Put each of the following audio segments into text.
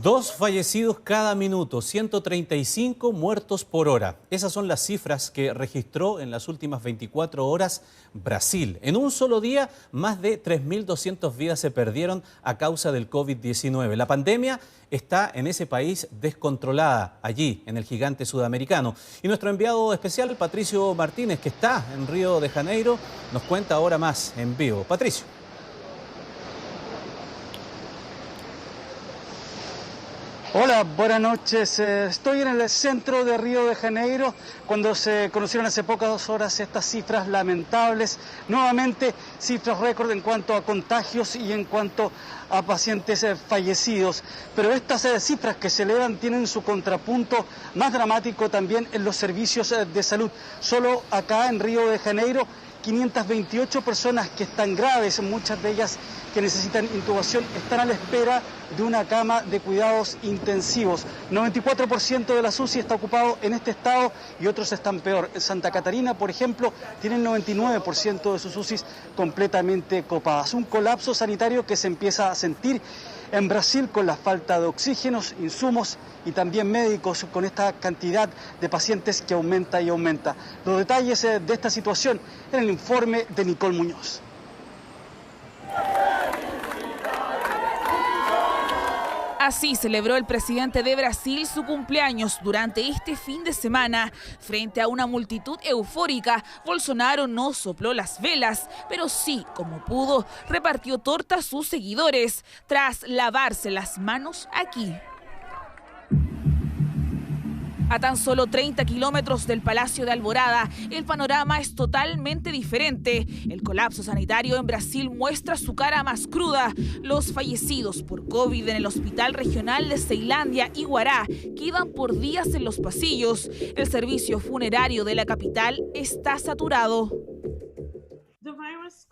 2 fallecidos cada minuto, 135 muertos por hora. Esas son las cifras que registró en las últimas 24 horas Brasil. En un solo día, más de 3.200 vidas se perdieron a causa del COVID-19. La pandemia está en ese país descontrolada, allí, en el gigante sudamericano. Y nuestro enviado especial, Patricio Martínez, que está en Río de Janeiro, nos cuenta ahora más en vivo. Patricio. Hola, buenas noches. Estoy en el centro de Río de Janeiro cuando se conocieron hace pocas horas estas cifras lamentables. Nuevamente cifras récord en cuanto a contagios y en cuanto a pacientes fallecidos. Pero estas cifras que se elevan tienen su contrapunto más dramático también en los servicios de salud. Solo acá en Río de Janeiro, 528 personas que están graves, muchas de ellas que necesitan intubación, están a la espera de una cama de cuidados intensivos. 94% de la UCI está ocupado en este estado y otros están peor. En Santa Catarina, por ejemplo, tienen 99% de sus UCIs completamente copadas. Un colapso sanitario que se empieza a sentir en Brasil con la falta de oxígenos, insumos y también médicos, con esta cantidad de pacientes que aumenta y aumenta. Los detalles de esta situación en el informe de Nicole Muñoz. Así celebró el presidente de Brasil su cumpleaños durante este fin de semana. Frente a una multitud eufórica, Bolsonaro no sopló las velas, pero sí, como pudo, repartió torta a sus seguidores, tras lavarse las manos aquí. A tan solo 30 kilómetros del Palacio de Alvorada, el panorama es totalmente diferente. El colapso sanitario en Brasil muestra su cara más cruda. Los fallecidos por COVID en el Hospital Regional de Ceilândia y Guará quedan por días en los pasillos. El servicio funerario de la capital está saturado.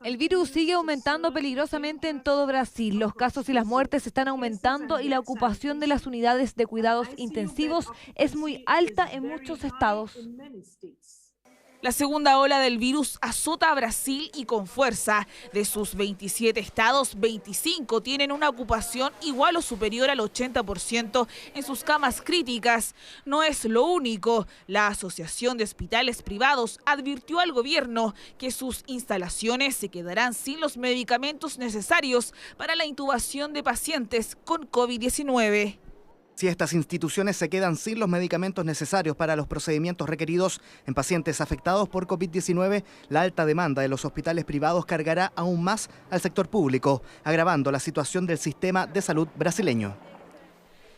El virus sigue aumentando peligrosamente en todo Brasil. Los casos y las muertes están aumentando y la ocupación de las unidades de cuidados intensivos es muy alta en muchos estados. La segunda ola del virus azota a Brasil y con fuerza. De sus 27 estados, 25 tienen una ocupación igual o superior al 80% en sus camas críticas. No es lo único. La Asociación de Hospitales Privados advirtió al gobierno que sus instalaciones se quedarán sin los medicamentos necesarios para la intubación de pacientes con COVID-19. Si estas instituciones se quedan sin los medicamentos necesarios para los procedimientos requeridos en pacientes afectados por COVID-19, la alta demanda de los hospitales privados cargará aún más al sector público, agravando la situación del sistema de salud brasileño.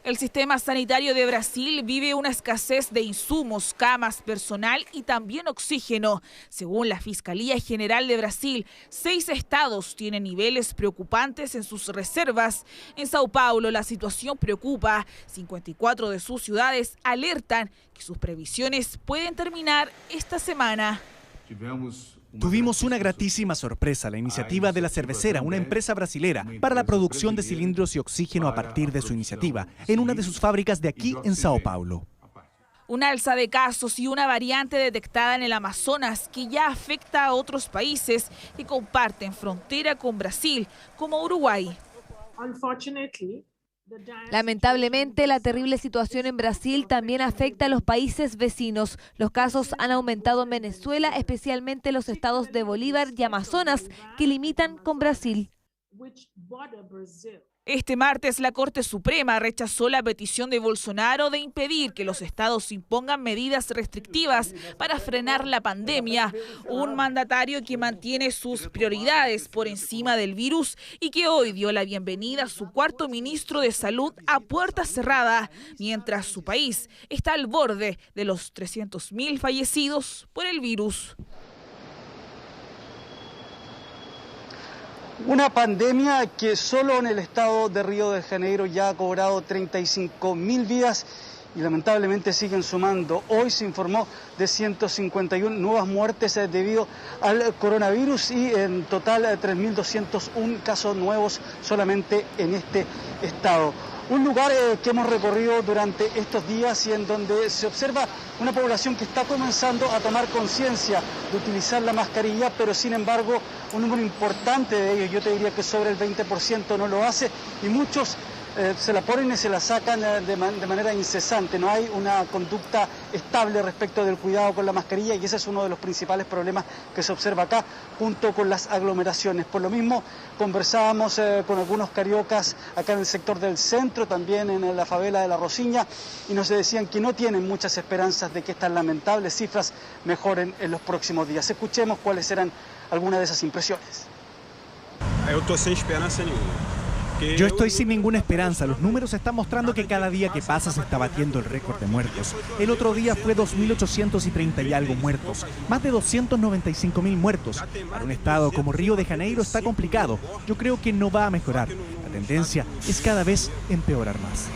El sistema sanitario de Brasil vive una escasez de insumos, camas, personal y también oxígeno. Según la Fiscalía General de Brasil, 6 estados tienen niveles preocupantes en sus reservas. En Sao Paulo la situación preocupa. 54 de sus ciudades alertan que sus previsiones pueden terminar esta semana. Tuvimos una gratísima sorpresa, la iniciativa de La Cervecera, una empresa brasilera, para la producción de cilindros y oxígeno a partir de su iniciativa, en una de sus fábricas de aquí en Sao Paulo. Un alza de casos y una variante detectada en el Amazonas que ya afecta a otros países que comparten frontera con Brasil, como Uruguay. Lamentablemente, la terrible situación en Brasil también afecta a los países vecinos. Los casos han aumentado en Venezuela, especialmente en los estados de Bolívar y Amazonas, que limitan con Brasil. Este martes, la Corte Suprema rechazó la petición de Bolsonaro de impedir que los estados impongan medidas restrictivas para frenar la pandemia. Un mandatario que mantiene sus prioridades por encima del virus y que hoy dio la bienvenida a su cuarto ministro de Salud a puerta cerrada, mientras su país está al borde de los 300.000 fallecidos por el virus. Una pandemia que solo en el estado de Río de Janeiro ya ha cobrado 35.000 vidas y lamentablemente siguen sumando. Hoy se informó de 151 nuevas muertes debido al coronavirus y en total 3.201 casos nuevos solamente en este estado. Un lugar que hemos recorrido durante estos días y en donde se observa una población que está comenzando a tomar conciencia de utilizar la mascarilla, pero sin embargo un número importante de ellos, yo te diría que sobre el 20% no lo hace, y muchos se la ponen y se la sacan de manera incesante. No hay una conducta estable respecto del cuidado con la mascarilla y ese es uno de los principales problemas que se observa acá, junto con las aglomeraciones. Por lo mismo, conversábamos con algunos cariocas acá en el sector del centro, también en la favela de La Rosiña, y nos decían que no tienen muchas esperanzas de que estas lamentables cifras mejoren en los próximos días. Escuchemos cuáles eran algunas de esas impresiones. Yo estoy sin ninguna esperanza. Los números están mostrando que cada día que pasa se está batiendo el récord de muertos. El otro día fue 2.830 y algo muertos. Más de 295.000 muertos. Para un estado como Río de Janeiro está complicado. Yo creo que no va a mejorar. La tendencia es cada vez empeorar más.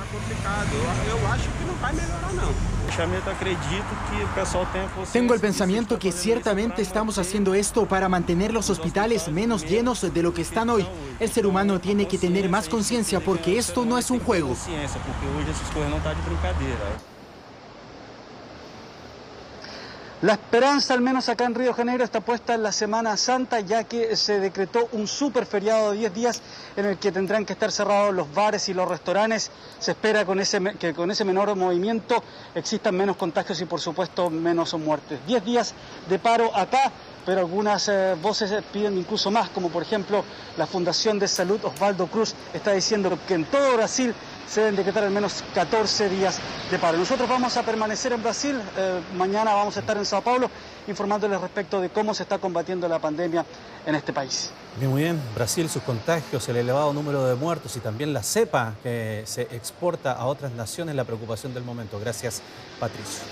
Tengo el pensamiento que ciertamente estamos haciendo esto para mantener los hospitales menos llenos de lo que están hoy. El ser humano tiene que tener más conciencia porque esto no es un juego. La esperanza, al menos acá en Río de Janeiro, está puesta en la Semana Santa, ya que se decretó un súper feriado de 10 días en el que tendrán que estar cerrados los bares y los restaurantes. Se espera que con ese menor movimiento existan menos contagios y, por supuesto, menos muertes. 10 días de paro acá, pero algunas voces piden incluso más, como por ejemplo la Fundación de Salud Osvaldo Cruz está diciendo que en todo Brasil se deben decretar al menos 14 días de paro. Nosotros vamos a permanecer en Brasil, mañana vamos a estar en Sao Paulo informándoles respecto de cómo se está combatiendo la pandemia en este país. Muy bien, Brasil, sus contagios, el elevado número de muertos y también la cepa que se exporta a otras naciones, la preocupación del momento. Gracias, Patricio.